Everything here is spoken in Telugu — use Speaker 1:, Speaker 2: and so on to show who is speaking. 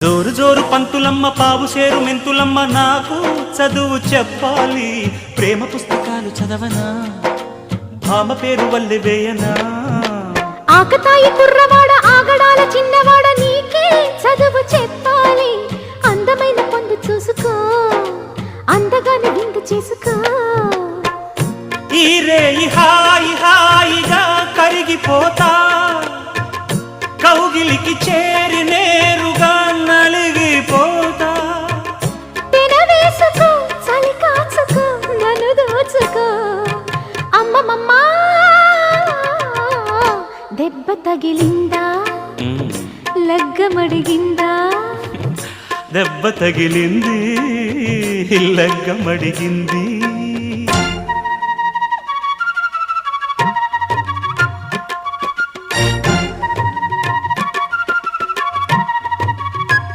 Speaker 1: జోరు జోరు పంతులమ్మ పావు సేరు మెంతులమ్మ నాకు చదువు చెప్పాలి ప్రేమ పుస్తకాలు చదవనా భామ పేరు వల్లె వేయనా
Speaker 2: ఆకతాయి కుర్రవాడ ఆగడాల చిన్నవాడ నీకే చదువు చెప్పాలి అందమైన పొందు చూసుకో అందగాని విందు చేసుకో
Speaker 1: ఈ రేయి హాయి హాయిగా కరిగిపోతా కౌగిలికి చేరి నేరుగా నలిగిపోతా
Speaker 2: తినవేసుకో చలి కాచుకో నన్ను దోచుకో అమ్మమ్మ దెబ్బ తగిలిందా లగ్గమడిగిందా
Speaker 1: దెబ్బ తగిలింది లగ్గమడిగింది